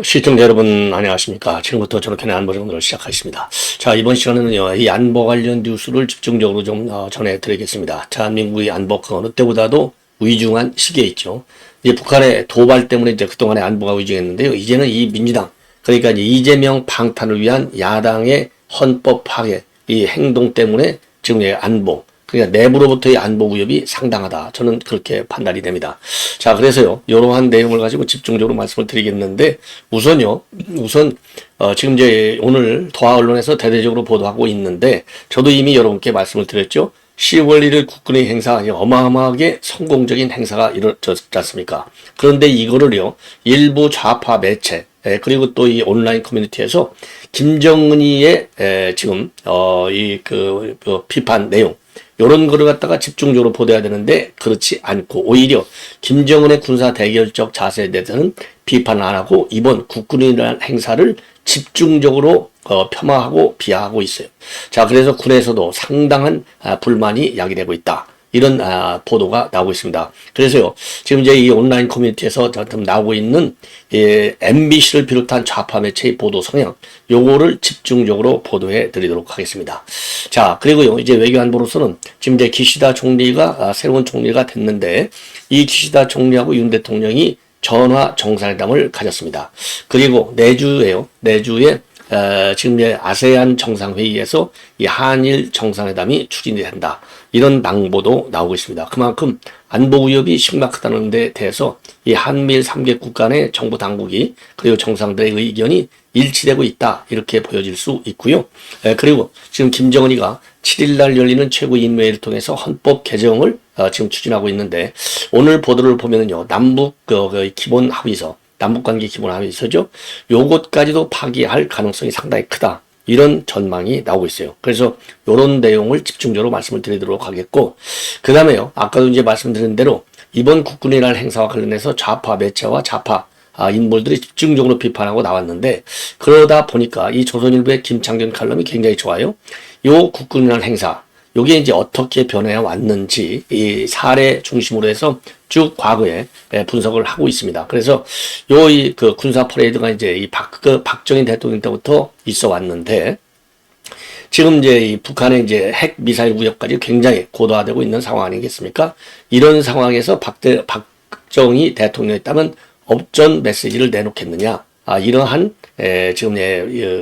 시청자 여러분 안녕하십니까. 지금부터 저렇게 안보 정도를 시작하겠습니다. 자, 이번 시간에는요, 이 안보 관련 뉴스를 집중적으로 좀 전해드리겠습니다. 대한민국의 안보가 어느 때보다도 위중한 시기에 있죠. 이제 북한의 도발 때문에 이제 그동안의 안보가 위중했는데요. 이제는 이 민주당, 그러니까 이제 이재명 방탄을 위한 야당의 헌법 파괴, 이 행동 때문에 지금의 안보, 그러니까 내부로부터의 안보 위협이 상당하다. 저는 그렇게 판단이 됩니다. 자, 그래서요, 이러한 내용을 가지고 집중적으로 말씀을 드리겠는데, 우선 지금 이제 오늘 도하 언론에서 대대적으로 보도하고 있는데, 저도 이미 여러분께 말씀을 드렸죠. 10월 1일 국군의 행사, 어마어마하게 성공적인 행사가 이루어졌지 않습니까? 그런데 이거를요, 일부 좌파 매체, 그리고 또 이 온라인 커뮤니티에서 김정은이의 지금 비판 내용, 요런 거를 갖다가 집중적으로 보도해야 되는데 그렇지 않고 오히려 김정은의 군사 대결적 자세에 대해서는 비판을 안 하고 이번 국군이라는 행사를 집중적으로 폄하하고 비하하고 있어요. 자, 그래서 군에서도 상당한 불만이 야기되고 있다. 이런 보도가 나오고 있습니다. 그래서요, 지금 이제 이 온라인 커뮤니티에서 나오고 있는 MBC를 비롯한 좌파 매체의 보도 성향, 요거를 집중적으로 보도해 드리도록 하겠습니다. 자, 그리고요, 이제 외교안보로서는 지금 이제 기시다 총리가 새로운 총리가 됐는데, 이 기시다 총리하고 윤 대통령이 전화 정상회담을 가졌습니다. 그리고 내주에 지금 이제 아세안 정상회의에서 이 한일 정상회담이 추진이 된다. 이런 낭보도 나오고 있습니다. 그만큼 안보 위협이 심각하다는 데 대해서 이 한미일 3개국 간의 정부 당국이 그리고 정상들의 의견이 일치되고 있다. 이렇게 보여질 수 있고요. 그리고 지금 김정은이가 7일날 열리는 최고인회를 통해서 헌법 개정을 지금 추진하고 있는데 오늘 보도를 보면은요. 남북 기본 합의서, 남북관계 기본 합의서죠. 요것까지도 파기할 가능성이 상당히 크다. 이런 전망이 나오고 있어요. 그래서 이런 내용을 집중적으로 말씀을 드리도록 하겠고, 그 다음에요. 아까도 이제 말씀드린 대로 이번 국군의 날 행사와 관련해서 좌파 매체와 좌파 인물들이 집중적으로 비판하고 나왔는데, 그러다 보니까 이 조선일보의 김창균 칼럼이 굉장히 좋아요. 요 국군의 날 행사, 요게 이제 어떻게 변해 왔는지 이 사례 중심으로 해서 쭉 과거에 분석을 하고 있습니다. 그래서 그 군사 퍼레이드가 이제 이 박정희 대통령 때부터 있어 왔는데 지금 이제 이 북한의 이제 핵 미사일 위협까지 굉장히 고도화되고 있는 상황 아니겠습니까? 이런 상황에서 박정희 대통령이 있다면 업전 메시지를 내놓겠느냐? 이러한 지금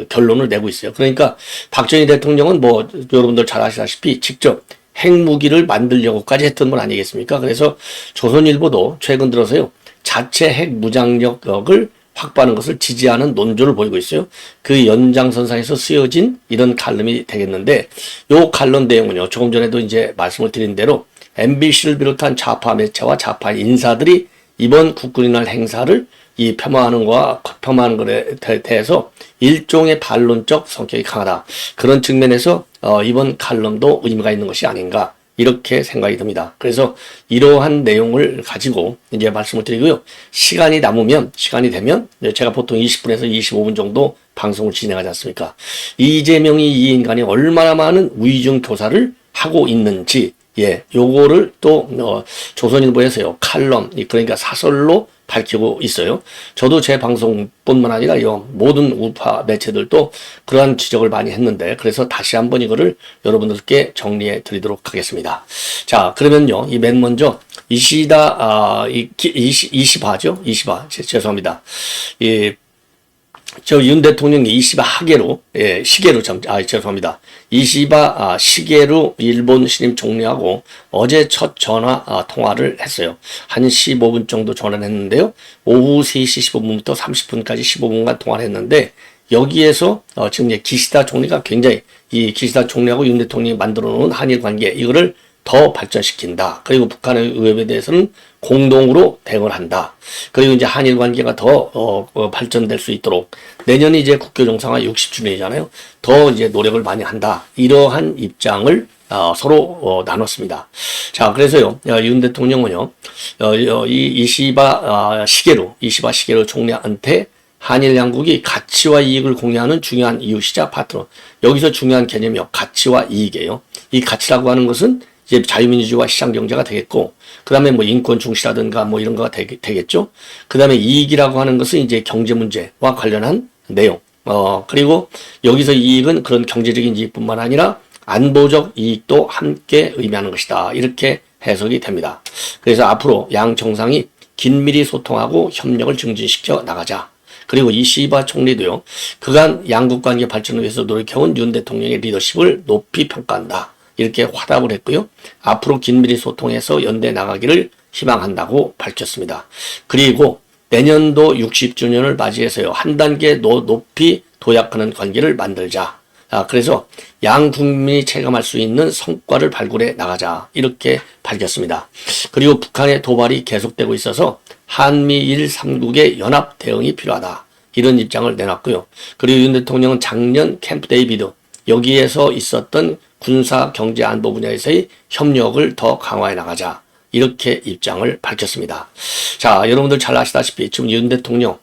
결론을 내고 있어요. 그러니까 박정희 대통령은 뭐 여러분들 잘 아시다시피 직접 핵무기를 만들려고까지 했던 분 아니겠습니까? 그래서 조선일보도 최근 들어서요. 자체 핵 무장력을 확보하는 것을 지지하는 논조를 보이고 있어요. 그 연장선상에서 쓰여진 이런 칼럼이 되겠는데 요 칼럼 내용은요. 조금 전에도 이제 말씀을 드린 대로 MBC를 비롯한 좌파 매체와 좌파 인사들이 이번 국군의 날 행사를 이 폄하하는 것에 대해서 일종의 반론적 성격이 강하다. 그런 측면에서 이번 칼럼도 의미가 있는 것이 아닌가 이렇게 생각이 듭니다. 그래서 이러한 내용을 가지고 이제 말씀을 드리고요. 시간이 되면 제가 보통 20분에서 25분 정도 방송을 진행하지 않습니까? 이재명이 이 인간이 얼마나 많은 위중 교사를 하고 있는지 요거를 또 조선일보에서요 칼럼 그러니까 사설로 밝히고 있어요. 저도 제 방송뿐만 아니라 모든 우파 매체들도 그러한 지적을 많이 했는데 그래서 다시 한번 이거를 여러분들께 정리해 드리도록 하겠습니다. 자, 그러면요. 이 맨 먼저 이시바죠? 죄송합니다. 윤 대통령이 이시바 시게루 죄송합니다. 이시바 시게루 일본 신임 총리하고 어제 첫 전화 통화를 했어요. 한 15분 정도 전화를 했는데요. 오후 3시 15분부터 30분까지 15분간 통화를 했는데 여기에서 지금 기시다 총리가 굉장히 이 기시다 총리하고 윤 대통령이 만들어 놓은 한일 관계 이거를 더 발전시킨다. 그리고 북한의 위협에 대해서는 공동으로 대응을 한다. 그리고 이제 한일 관계가 더 발전될 수 있도록 내년이 이제 국교 정상화 60주년이잖아요. 더 이제 노력을 많이 한다. 이러한 입장을 서로 나눴습니다. 자, 그래서요. 윤 대통령은요. 이시바 시게루 총리한테 한일 양국이 가치와 이익을 공유하는 중요한 이웃이자 파트너. 여기서 중요한 개념이요. 가치와 이익이에요. 이 가치라고 하는 것은 이제 자유민주주의와 시장경제가 되겠고, 그 다음에 뭐 인권 중시라든가 뭐 이런 거가 되겠죠. 그 다음에 이익이라고 하는 것은 이제 경제 문제와 관련한 내용. 그리고 여기서 이익은 그런 경제적인 이익뿐만 아니라 안보적 이익도 함께 의미하는 것이다. 이렇게 해석이 됩니다. 그래서 앞으로 양 정상이 긴밀히 소통하고 협력을 증진시켜 나가자. 그리고 이시바 총리도요, 그간 양국 관계 발전을 위해서 노력해온 윤 대통령의 리더십을 높이 평가한다. 이렇게 화답을 했고요. 앞으로 긴밀히 소통해서 연대 나가기를 희망한다고 밝혔습니다. 그리고 내년도 60주년을 맞이해서요, 한 단계 높이 도약하는 관계를 만들자. 그래서 양 국민이 체감할 수 있는 성과를 발굴해 나가자. 이렇게 밝혔습니다. 그리고 북한의 도발이 계속되고 있어서 한미일 3국의 연합 대응이 필요하다. 이런 입장을 내놨고요. 그리고 윤 대통령은 작년 캠프 데이비드, 여기에서 있었던 군사, 경제, 안보 분야에서의 협력을 더 강화해 나가자. 이렇게 입장을 밝혔습니다. 자, 여러분들 잘 아시다시피 지금 윤 대통령,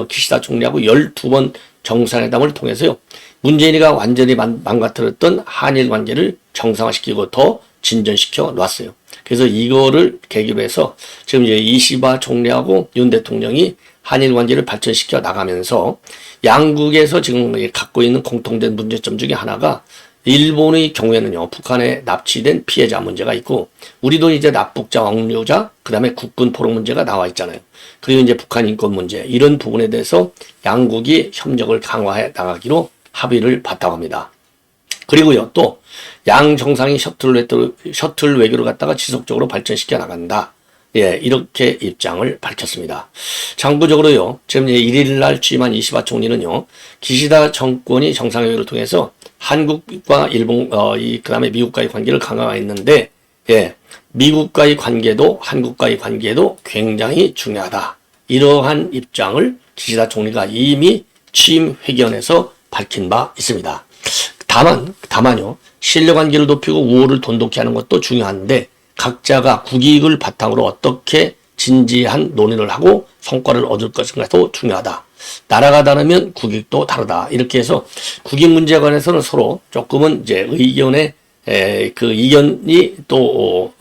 기시다 총리하고 12번 정상회담을 통해서요, 문재인이가 완전히 망가뜨렸던 한일 관계를 정상화시키고 더 진전시켜 놨어요. 그래서 이거를 계기로 해서 지금 이제 이시바 총리하고 윤 대통령이 한일 관계를 발전시켜 나가면서 양국에서 지금 갖고 있는 공통된 문제점 중에 하나가 일본의 경우에는요, 북한에 납치된 피해자 문제가 있고, 우리도 이제 납북자, 억류자, 그 다음에 국군 포로 문제가 나와 있잖아요. 그리고 이제 북한 인권 문제, 이런 부분에 대해서 양국이 협력을 강화해 나가기로 합의를 봤다고 합니다. 그리고요, 또 양 정상이 셔틀 외교를 갖다가 지속적으로 발전시켜 나간다. 예, 이렇게 입장을 밝혔습니다. 장부적으로요, 지금 1일 날 취임한 이시바 총리는요, 기시다 정권이 정상회의를 통해서 한국과 일본, 그 다음에 미국과의 관계를 강화했는데, 예, 미국과의 관계도 한국과의 관계도 굉장히 중요하다. 이러한 입장을 기시다 총리가 이미 취임 회견에서 밝힌 바 있습니다. 다만요, 신뢰 관계를 높이고 우호를 돈독히 하는 것도 중요한데, 각자가 국익을 바탕으로 어떻게 진지한 논의를 하고 성과를 얻을 것인가도 중요하다. 나라가 다르면 국익도 다르다. 이렇게 해서 국익 문제에 관해서는 서로 조금은 이제 그 이견이 또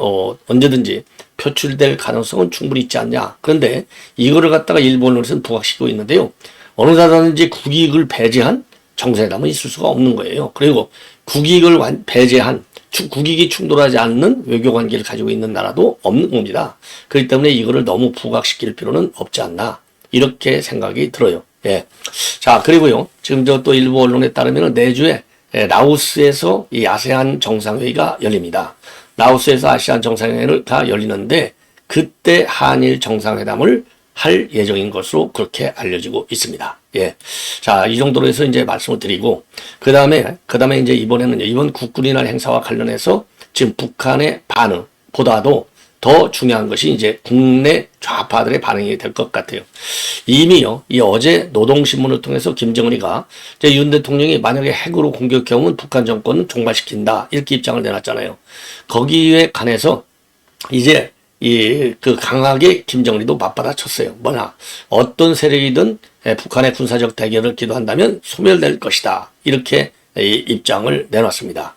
언제든지 표출될 가능성은 충분히 있지 않냐. 그런데 이거를 갖다가 일본으로서는 부각시키고 있는데요. 어느 나라든지 국익을 배제한 정상회담은 있을 수가 없는 거예요. 그리고 국익을 배제한 국익이 충돌하지 않는 외교 관계를 가지고 있는 나라도 없는 겁니다. 그렇기 때문에 이거를 너무 부각시킬 필요는 없지 않나. 이렇게 생각이 들어요. 예. 자, 그리고요, 지금 또 일부 언론에 따르면 내주에 라오스에서 이 아세안 정상회의가 열립니다. 라오스에서 아세안 정상회의가 열리는데, 그때 한일 정상회담을 할 예정인 것으로 그렇게 알려지고 있습니다. 예. 자, 이 정도로 해서 이제 말씀을 드리고, 그 다음에 이제 이번에는 이번 국군이날 행사와 관련해서 지금 북한의 반응보다도 더 중요한 것이 이제 국내 좌파들의 반응이 될 것 같아요. 이미요, 어제 노동신문을 통해서 김정은이가 이제 윤 대통령이 만약에 핵으로 공격해오면 북한 정권은 종말시킨다. 이렇게 입장을 내놨잖아요. 거기에 관해서 이제 강하게 김정은이도 맞받아쳤어요. 어떤 세력이든 북한의 군사적 대결을 기도한다면 소멸될 것이다. 이렇게 입장을 내놨습니다.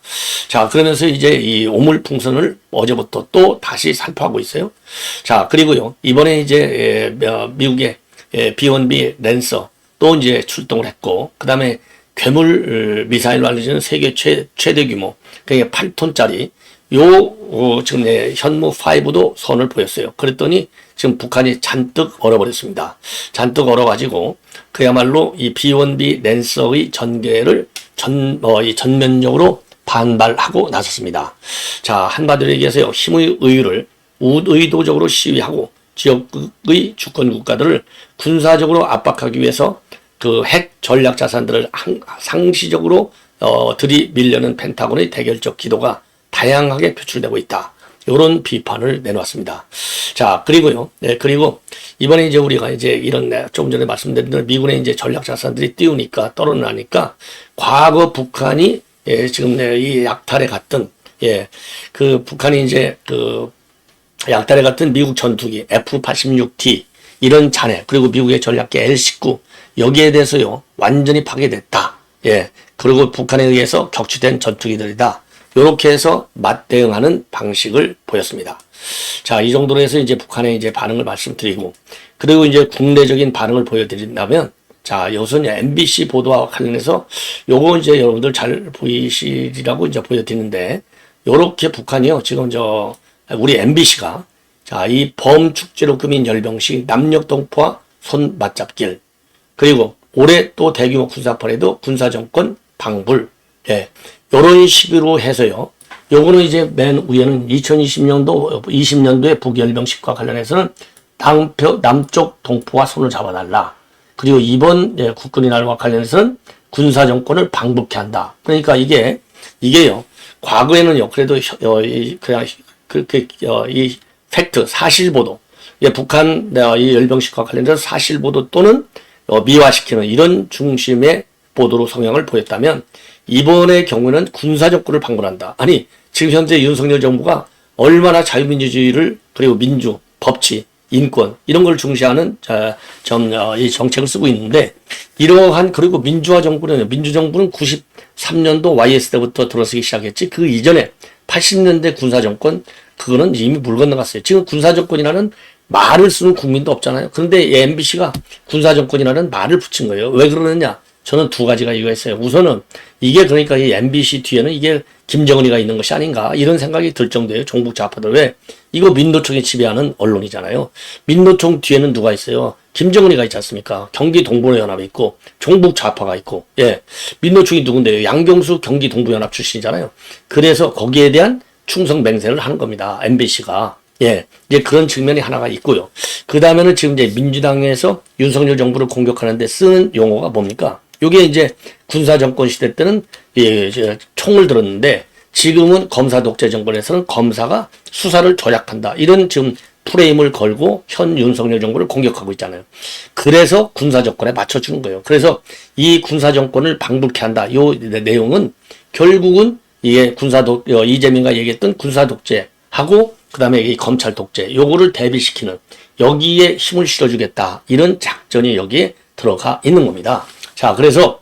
자, 그러면서 이제 이 오물풍선을 어제부터 또 다시 살포하고 있어요. 자, 그리고요, 이번에 이제 미국의 B-1B 랜서 또 이제 출동을 했고, 그 다음에 괴물 미사일로 알려지는 세계 최대 규모, 그게 8톤짜리 지금 현무5도 선을 보였어요. 그랬더니 지금 북한이 잔뜩 얼어버렸습니다. 잔뜩 얼어가지고 그야말로 이 B-1B 랜서의 전개를 전면적으로 반발하고 나섰습니다. 자, 한마디로 얘기해서요, 힘의 의유를 의도적으로 시위하고 지역의 주권 국가들을 군사적으로 압박하기 위해서 그 핵 전략 자산들을 상시적으로 들이밀려는 펜타곤의 대결적 기도가 다양하게 표출되고 있다. 이런 비판을 내놓았습니다. 자, 그리고요. 네, 그리고 이번에 이제 우리가 이제 이런 좀 전에 말씀드린 대로 미군의 이제 전략 자산들이 떨어나니까 과거 북한이 지금 이 약탈에 갔던 그 북한이 이제 그 약탈에 갔던 미국 전투기 F-86D 이런 잔해, 그리고 미국의 전략기 L-19 여기에 대해서요 완전히 파괴됐다. 그리고 북한에 의해서 격추된 전투기들이다. 요렇게 해서 맞대응하는 방식을 보였습니다. 자, 이 정도로 해서 이제 북한의 이제 반응을 말씀드리고, 그리고 이제 국내적인 반응을 보여드린다면, 자, 이것은 MBC 보도와 관련해서 요거 이제 여러분들 잘 보이시리라고 이제 보여드리는데, 요렇게 북한이요, 지금 우리 MBC가, 자, 이 범축제로 꾸민 열병식 남녘동포와 손 맞잡길, 그리고 올해 또 대규모 군사파레이드 군사정권 방불, 예, 요런 식으로 해서요, 요거는 이제 맨 위에는 2020년도에 북열병식과 관련해서는 남쪽 동포와 손을 잡아달라. 그리고 이번 국군의 날과 관련해서는 군사정권을 방북케 한다. 그러니까 이게요, 과거에는요, 그래도 그냥 이 팩트, 사실보도, 북한 이 열병식과 관련해서 사실보도 또는 미화시키는 이런 중심의 보도로 성향을 보였다면, 이번의 경우는 군사정권을 방문한다. 아니, 지금 현재 윤석열 정부가 얼마나 자유민주주의를, 그리고 민주, 법치, 인권 이런 걸 중시하는 이 정책을 쓰고 있는데, 이러한, 그리고 민주정부는 93년도 YS 때부터 들어서기 시작했지, 그 이전에 80년대 군사정권, 그거는 이미 물 건너갔어요. 지금 군사정권이라는 말을 쓰는 국민도 없잖아요. 그런데 MBC가 군사정권이라는 말을 붙인 거예요. 왜 그러느냐? 저는 두 가지가 이유가 있어요. 우선은 이게, 그러니까 이 MBC 뒤에는 이게 김정은이가 있는 것이 아닌가, 이런 생각이 들 정도예요. 종북 좌파들. 왜? 이거 민노총이 지배하는 언론이잖아요. 민노총 뒤에는 누가 있어요? 김정은이가 있지 않습니까? 경기 동부연합이 있고 종북 좌파가 있고, 예, 민노총이 누군데요? 양경수 경기 동부연합 출신이잖아요. 그래서 거기에 대한 충성 맹세를 하는 겁니다. MBC가. 예, 이제 그런 측면이 하나가 있고요. 그 다음에는 지금 이제 민주당에서 윤석열 정부를 공격하는데 쓰는 용어가 뭡니까? 요게 이제 군사정권 시대 때는 총을 들었는데, 지금은 검사 독재 정권에서는 검사가 수사를 조작한다. 이런 지금 프레임을 걸고 현 윤석열 정부를 공격하고 있잖아요. 그래서 군사정권에 맞춰주는 거예요. 그래서 이 군사정권을 방불케 한다. 요 내용은 결국은 이게 이재명가 얘기했던 군사독재하고 그 다음에 이 검찰 독재, 요거를 대비시키는, 여기에 힘을 실어주겠다. 이런 작전이 여기에 들어가 있는 겁니다. 자, 그래서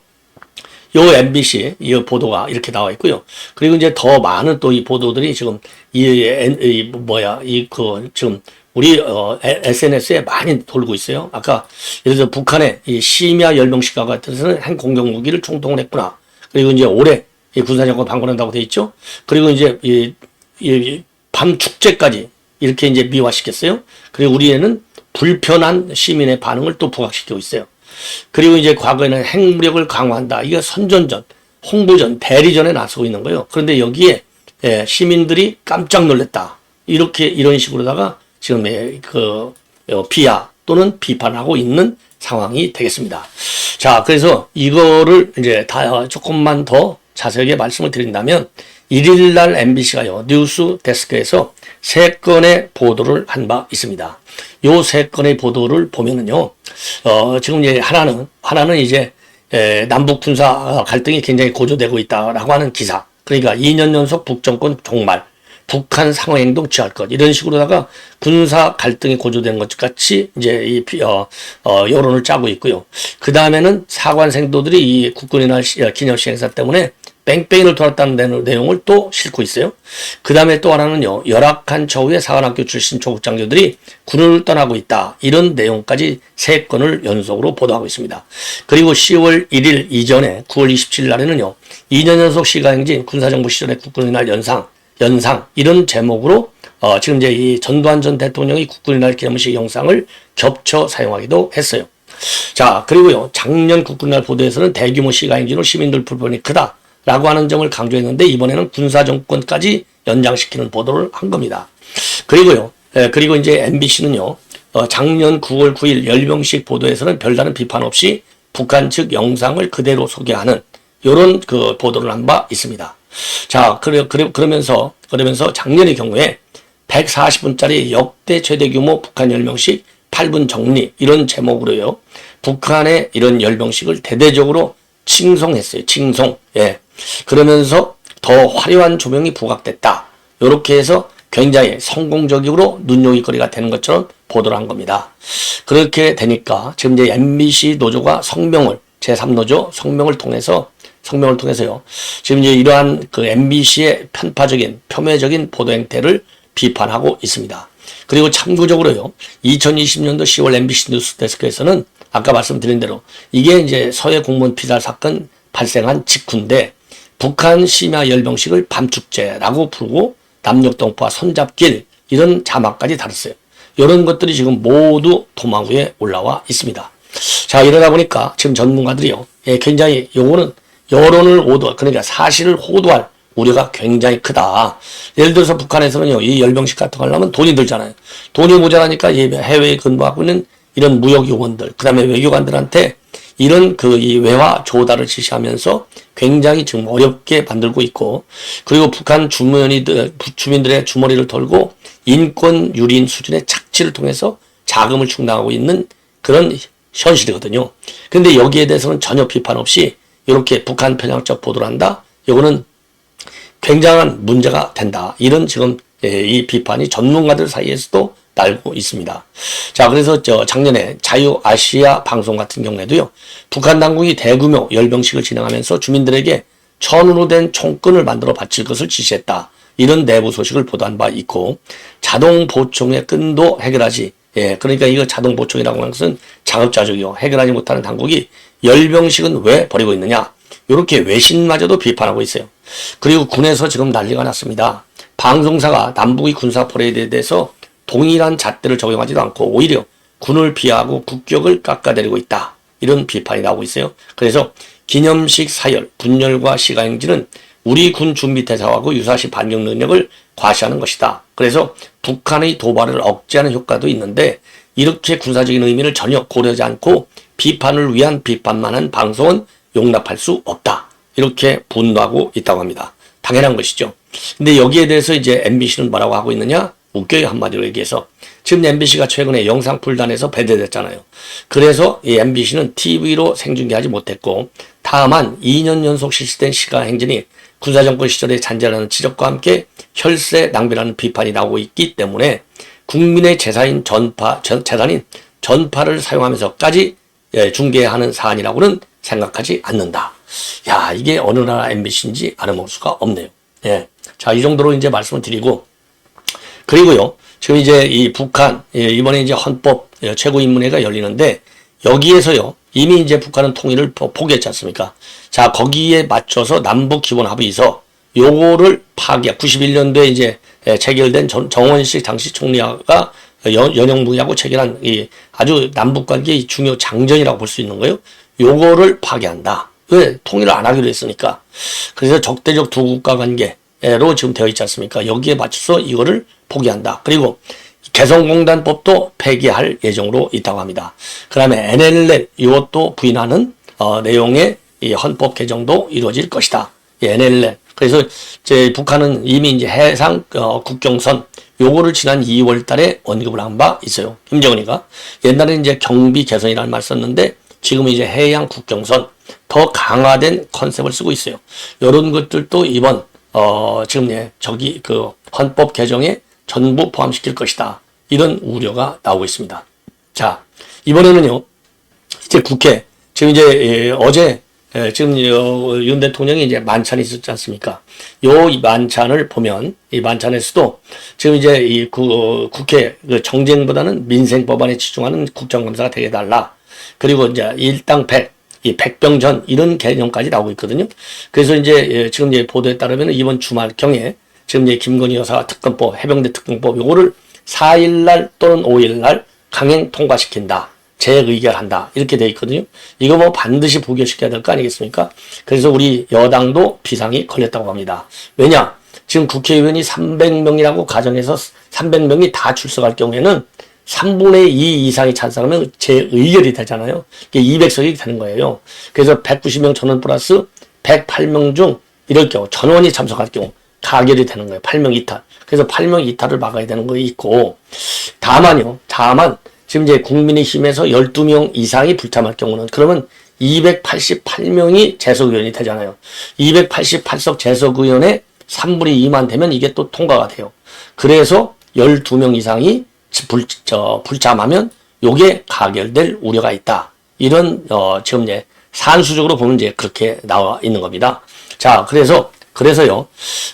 요 MBC 이 보도가 이렇게 나와 있고요. 그리고 이제 더 많은 또 이 보도들이 지금 지금 우리 SNS에 많이 돌고 있어요. 아까 예를 들어 북한의 이 심야 열병식과 같아서는 핵공격 무기를 총동원 했구나. 그리고 이제 올해 이 군사정권 방문한다고 돼 있죠. 그리고 이제 밤 축제까지 이렇게 이제 미화시켰어요. 그리고 우리에는 불편한 시민의 반응을 또 부각시키고 있어요. 그리고 이제 과거에는 핵무력을 강화한다. 이게 선전전, 홍보전, 대리전에 나서고 있는 거예요. 그런데 여기에 시민들이 깜짝 놀랐다. 이런 식으로다가 지금 비하 또는 비판하고 있는 상황이 되겠습니다. 자, 그래서 이거를 이제 다 조금만 더 자세하게 말씀을 드린다면, 1일날 MBC가요, 뉴스 데스크에서 3건의 보도를 한 바 있습니다. 요 3건의 보도를 보면은요, 지금 이제 하나는 이제, 남북 군사 갈등이 굉장히 고조되고 있다라고 하는 기사. 그러니까 2년 연속 북정권 종말, 북한 상호행동 취할 것, 이런 식으로다가 군사 갈등이 고조된 것 같이 이제 여론을 짜고 있고요. 그 다음에는 사관 생도들이 이 국군의 날 기념식 행사 때문에 뺑뺑이를 돌았다는 내용을 또 싣고 있어요. 그 다음에 또 하나는요, 열악한 처우의 사관학교 출신 조국 장교들이 군을 떠나고 있다. 이런 내용까지 3건을 연속으로 보도하고 있습니다. 그리고 10월 1일 이전에 9월 27일 날에는요, 2년 연속 시가행진 군사정부 시절의 국군의 날 연상 이런 제목으로 지금 이제 이 전두환 전 대통령이 국군의 날 기념식 영상을 겹쳐 사용하기도 했어요. 자, 그리고요, 작년 국군의 날 보도에서는 대규모 시가행진으로 시민들 불편이 크다 라고 하는 점을 강조했는데, 이번에는 군사정권까지 연장시키는 보도를 한 겁니다. 그리고요, 그리고 이제 MBC는요, 작년 9월 9일 열병식 보도에서는 별다른 비판 없이 북한 측 영상을 그대로 소개하는 요런 그 보도를 한 바 있습니다. 자, 그러면서 작년의 경우에 140분짜리 역대 최대 규모 북한 열병식 8분 정리, 이런 제목으로요, 북한의 이런 열병식을 대대적으로 칭송했어요. 칭송. 예. 그러면서 더 화려한 조명이 부각됐다. 이렇게 해서 굉장히 성공적으로 눈요깃거리가 되는 것처럼 보도를 한 겁니다. 그렇게 되니까 지금 이제 MBC 노조가 성명을, 제3노조 성명을 통해서 성명을 통해서요. 지금 이제 이러한 그 MBC의 편파적인 표면적인 보도 행태를 비판하고 있습니다. 그리고 참고적으로요. 2020년도 10월 MBC 뉴스데스크에서는 아까 말씀드린 대로 이게 이제 서해 공무원 피살 사건 발생한 직후인데 북한 심야 열병식을 밤축제라고 부르고 남녘동포와 손잡길 이런 자막까지 달았어요. 이런 것들이 지금 모두 도마 위에 올라와 있습니다. 자, 이러다 보니까 지금 전문가들이요. 굉장히 요거는 여론을 그러니까 사실을 호도할 우려가 굉장히 크다. 예를 들어서 북한에서는요, 이 열병식 같은 거 하려면 돈이 들잖아요. 돈이 모자라니까 해외에 근무하고 있는 이런 무역 요원들, 그 다음에 외교관들한테 이런 이 외화 조달을 지시하면서 굉장히 지금 어렵게 만들고 있고, 그리고 북한 주민들의 주머니를 털고 인권 유린 수준의 착취를 통해서 자금을 충당하고 있는 그런 현실이거든요. 그런데 여기에 대해서는 전혀 비판 없이 이렇게 북한 편향적 보도를 한다? 이거는 굉장한 문제가 된다. 이런 지금 이 비판이 전문가들 사이에서도 날고 있습니다. 자, 그래서 작년에 자유아시아 방송 같은 경우에도요, 북한 당국이 대규모 열병식을 진행하면서 주민들에게 천으로 된 총끈을 만들어 바칠 것을 지시했다. 이런 내부 소식을 보도한 바 있고, 자동 보총의 끈도 해결하지, 그러니까 이거 자동 보총이라고 하는 것은 자급자족이요. 해결하지 못하는 당국이 열병식은 왜 벌이고 있느냐. 이렇게 외신마저도 비판하고 있어요. 그리고 군에서 지금 난리가 났습니다. 방송사가 남북의 군사 퍼레이드에 대해서 동일한 잣대를 적용하지도 않고 오히려 군을 비하하고 국격을 깎아내리고 있다. 이런 비판이 나오고 있어요. 그래서 기념식 사열, 분열과 시가행진은 우리 군 준비 대사하고 유사시 반격 능력을 과시하는 것이다. 그래서 북한의 도발을 억제하는 효과도 있는데 이렇게 군사적인 의미를 전혀 고려하지 않고 비판을 위한 비판만 한 방송은 용납할 수 없다. 이렇게 분노하고 있다고 합니다. 당연한 것이죠. 근데 여기에 대해서 이제 MBC는 뭐라고 하고 있느냐? 웃겨요, 한마디로 얘기해서. 지금 MBC가 최근에 영상 풀단에서 배제됐잖아요. 그래서 이 MBC는 TV로 생중계하지 못했고, 다만 2년 연속 실시된 시가행진이 군사정권 시절의 잔재라는 지적과 함께 혈세 낭비라는 비판이 나오고 있기 때문에 국민의 재산인 전파를 사용하면서까지 중계하는 사안이라고는 생각하지 않는다. 야, 이게 어느 나라 MBC인지 알아볼 수가 없네요. 예. 자, 이 정도로 이제 말씀을 드리고, 그리고요, 지금 이제 이 북한, 이번에 이제 헌법 최고인문회가 열리는데, 여기에서요, 이미 이제 북한은 통일을 포기했지 않습니까? 자, 거기에 맞춰서 남북 기본 합의서, 요거를 91년도에 이제 체결된 정원식 당시 총리가 연영부하고 체결한 이 아주 남북 관계의 중요 장전이라고 볼 수 있는 거예요. 요거를 파기한다. 왜? 통일을 안 하기로 했으니까. 그래서 적대적 두 국가 관계로 지금 되어 있지 않습니까? 여기에 맞춰서 이거를 포기한다. 그리고 개성공단법도 폐기할 예정으로 있다고 합니다. 그 다음에 NLL 이것도 부인하는 내용의 이 헌법 개정도 이루어질 것이다. NLL. 그래서 북한은 이미 이제 해상 국경선 요거를 지난 2월 달에 언급을 한 바 있어요. 김정은이가. 옛날에 이제 경비 개선이라는 말 썼는데 지금은 이제 해양 국경선 더 강화된 컨셉을 쓰고 있어요. 이런 것들도 이번 지금 헌법 개정에 전부 포함시킬 것이다. 이런 우려가 나오고 있습니다. 자, 이번에는요. 이제 국회 지금 이제 어제 지금 윤 대통령이 이제 만찬이 있었지 않습니까? 요 만찬을 보면 이 만찬에서도 지금 이제 이 국회 정쟁보다는 민생 법안에 집중하는 국정감사가 되게 달라. 그리고 이제 일당 100, 이 백병전 이런 개념까지 나오고 있거든요. 그래서 이제 지금 이제 보도에 따르면 이번 주말경에 지금 이제 김건희 여사 특검법, 해병대 특검법 요거를 4일날 또는 5일날 강행 통과시킨다. 재의결한다. 이렇게 돼 있거든요. 이거 뭐 반드시 부결시켜야 될 거 아니겠습니까? 그래서 우리 여당도 비상이 걸렸다고 합니다. 왜냐? 지금 국회의원이 300명이라고 가정해서 300명이 다 출석할 경우에는 3분의 2 이상이 찬성하면 재의결이 되잖아요. 이게 200석이 되는 거예요. 그래서 190명 전원 플러스 108명 중 이럴 경우 전원이 참석할 경우 가결이 되는 거예요. 8명 이탈. 그래서 8명 이탈을 막아야 되는 거 있고, 다만 지금 이제 국민의힘에서 12명 이상이 불참할 경우는 그러면 288명이 재석의원이 되잖아요. 288석 재석의원의 3분의 2만 되면 이게 또 통과가 돼요. 그래서 12명 이상이 불참하면 요게 가결될 우려가 있다. 이런 지금 이제 산수적으로 보면 이제 그렇게 나와 있는 겁니다. 자, 그래서요.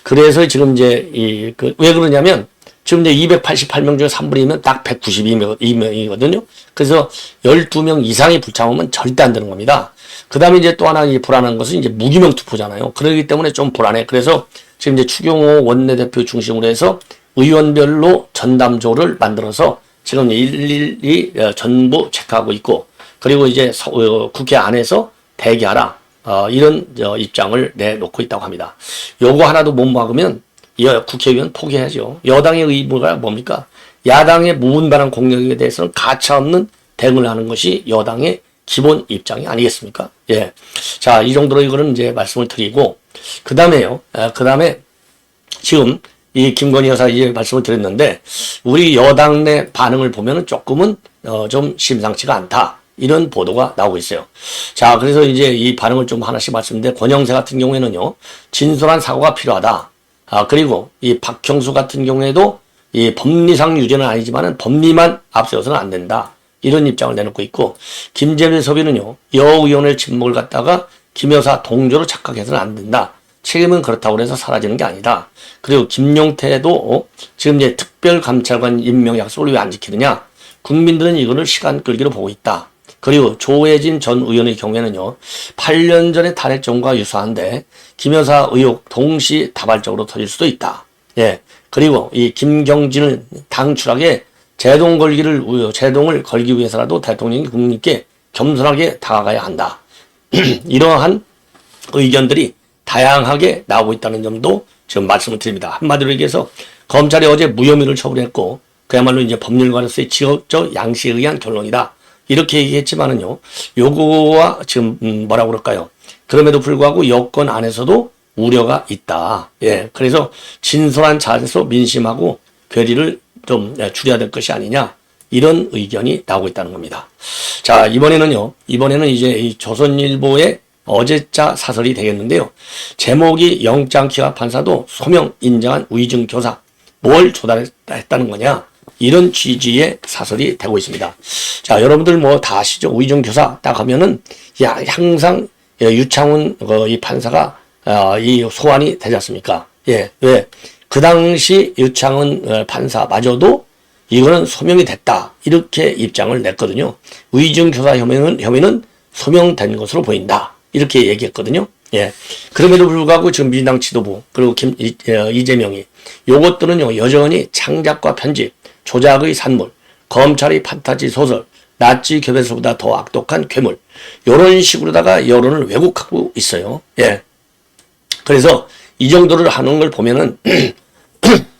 그래서 지금 이제 왜 그러냐면 지금 이제 288명 중에 3분의 2면 딱 192명이거든요. 그래서 12명 이상이 불참하면 절대 안 되는 겁니다. 그 다음에 이제 또 하나 불안한 것은 이제 무기명 투표잖아요. 그렇기 때문에 좀 불안해. 그래서 지금 이제 추경호 원내대표 중심으로 해서 의원별로 전담조를 만들어서 지금 일일이 전부 체크하고 있고, 그리고 이제 국회 안에서 대기하라. 이런 입장을 내놓고 있다고 합니다. 요거 하나도 못 막으면 국회의원 포기해야죠. 여당의 의무가 뭡니까? 야당의 무분별한 공격에 대해서는 가차없는 대응을 하는 것이 여당의 기본 입장이 아니겠습니까? 예. 자, 이 정도로 이거는 이제 말씀을 드리고, 그 다음에 지금 이 김건희 여사 이제 말씀을 드렸는데, 우리 여당 내 반응을 보면은 조금은, 좀 심상치가 않다. 이런 보도가 나오고 있어요. 자, 그래서 이제 이 반응을 좀 하나씩 말씀드리는데, 권영세 같은 경우에는요, 진솔한 사고가 필요하다. 그리고 이 박형수 같은 경우에도 이 법리상 유죄는 아니지만은 법리만 앞세워서는 안 된다. 이런 입장을 내놓고 있고, 김재민 서비는요, 여 의원의 침묵을 갖다가 김 여사 동조로 착각해서는 안 된다. 책임은 그렇다고 해서 사라지는 게 아니다. 그리고 김용태도 지금 이제 특별감찰관 임명 약속을 왜 안 지키느냐? 국민들은 이거를 시간 끌기로 보고 있다. 그리고 조혜진 전 의원의 경우에는요, 8년 전에 탄핵전과 유사한데 김 여사 의혹 동시 다발적으로 터질 수도 있다. 예. 그리고 이 김경진을 당 추락에 제동을 걸기 위해서라도 대통령이 국민께 겸손하게 다가가야 한다. 이러한 의견들이 다양하게 나오고 있다는 점도 지금 말씀을 드립니다. 한마디로 얘기해서 검찰이 어제 무혐의를 처분했고, 그야말로 이제 법률가로서의 지역적 양식에 의한 결론이다. 이렇게 얘기했지만은요, 요거와 지금 뭐라고 그럴까요? 그럼에도 불구하고 여권 안에서도 우려가 있다. 예, 그래서 진솔한 자세로 민심하고 괴리를 좀 줄여야 될 것이 아니냐, 이런 의견이 나오고 있다는 겁니다. 자, 이번에는 이제 이 조선일보의 어제자 사설이 되겠는데요. 제목이 영장기각 판사도 소명 인정한 위증 교사, 뭘 조달했다는 거냐, 이런 취지의 사설이 되고 있습니다. 자, 여러분들 뭐 다 아시죠? 위증 교사 딱 하면은 항상 유창훈 이 판사가 이 소환이 되지 않습니까? 예, 왜? 그 당시 유창훈 판사마저도 이거는 소명이 됐다, 이렇게 입장을 냈거든요. 위증 교사 혐의는 소명된 것으로 보인다, 이렇게 얘기했거든요. 예. 그럼에도 불구하고 지금 민주당 지도부 그리고 이재명이 요것들은요, 여전히 창작과 편집, 조작의 산물, 검찰의 판타지 소설, 나치 교배서보다 더 악독한 괴물, 요런 식으로다가 여론을 왜곡하고 있어요. 예. 그래서 이 정도를 하는 걸 보면은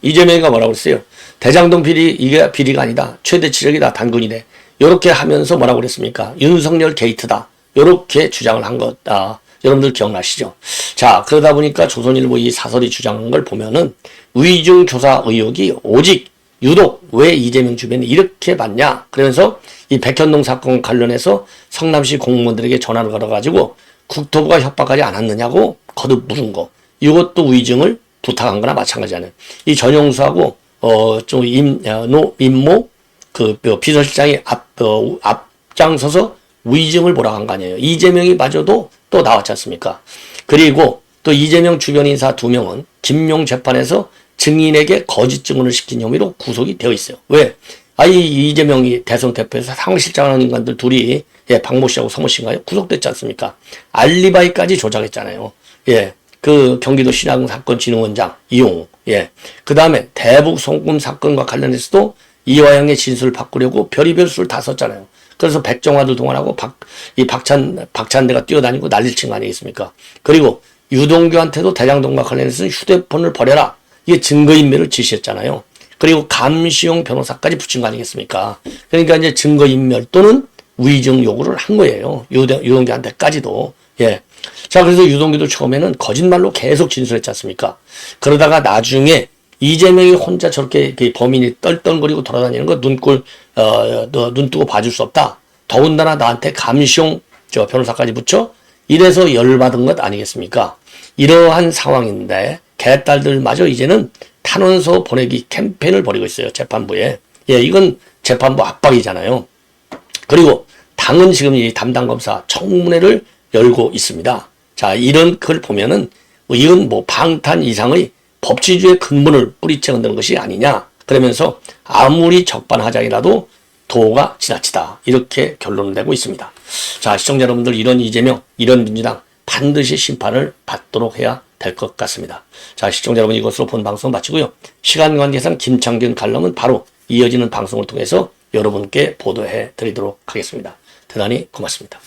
이재명이가 뭐라고 그랬어요? 대장동 비리, 이게 비리가 아니다. 최대 치력이다. 단군이네. 요렇게 하면서 뭐라고 그랬습니까? 윤석열 게이트다. 요렇게 주장을 한 것, 여러분들 기억나시죠? 자, 그러다 보니까 조선일보 이 사설이 주장한 걸 보면은 위증 교사 의혹이 오직 유독 왜 이재명 주변에 이렇게 많냐? 그러면서 이 백현동 사건 관련해서 성남시 공무원들에게 전화를 걸어가지고 국토부가 협박하지 않았느냐고 거듭 물은 거. 이것도 위증을 부탁한 거나 마찬가지잖아요. 이 전용수하고, 임모, 비서실장이 앞장서서 위증을 보라고 한 거 아니에요. 이재명이 마저도 또 나왔지 않습니까? 그리고 또 이재명 주변 인사 2명은 김용 재판에서 증인에게 거짓 증언을 시킨 혐의로 구속이 되어 있어요. 왜? 이 이재명이 대선 대표에서 상실장하는 인간들 둘이, 예, 박모 씨하고 서모 씨인가요? 구속됐지 않습니까? 알리바이까지 조작했잖아요. 예. 그 경기도 신양 사건 진흥원장 이용우. 예. 그 다음에 대북 송금 사건과 관련해서도 이화영의 진술을 바꾸려고 별의별 수를 다 썼잖아요. 그래서 백정화도 동원하고 박찬대가 뛰어다니고 난리를 친 거 아니겠습니까? 그리고 유동규한테도 대장동과 관련해서는 휴대폰을 버려라, 이게 증거인멸을 지시했잖아요. 그리고 감시용 변호사까지 붙인 거 아니겠습니까? 그러니까 이제 증거인멸 또는 위증 요구를 한 거예요. 유동규한테까지도. 예. 자, 그래서 유동규도 처음에는 거짓말로 계속 진술했지 않습니까? 그러다가 나중에 이재명이 혼자 저렇게 범인이 떨떨거리고 돌아다니는 거 눈 뜨고 봐줄 수 없다. 더군다나 나한테 감시용 변호사까지 붙여? 이래서 열받은 것 아니겠습니까? 이러한 상황인데 개딸들마저 이제는 탄원서 보내기 캠페인을 벌이고 있어요. 재판부에. 예, 이건 재판부 압박이잖아요. 그리고 당은 지금 이 담당 검사 청문회를 열고 있습니다. 자, 이런 걸 보면은 이건 뭐 방탄 이상의 법치주의의 근본을 뿌리채 흔드는 것이 아니냐. 그러면서 아무리 적반하장이라도 도가 지나치다. 이렇게 결론을 내고 있습니다. 자, 시청자 여러분들, 이런 이재명, 이런 민주당 반드시 심판을 받도록 해야 될 것 같습니다. 자, 시청자 여러분, 이것으로 본 방송 마치고요. 시간 관계상 김창균 갈럼은 바로 이어지는 방송을 통해서 여러분께 보도해 드리도록 하겠습니다. 대단히 고맙습니다.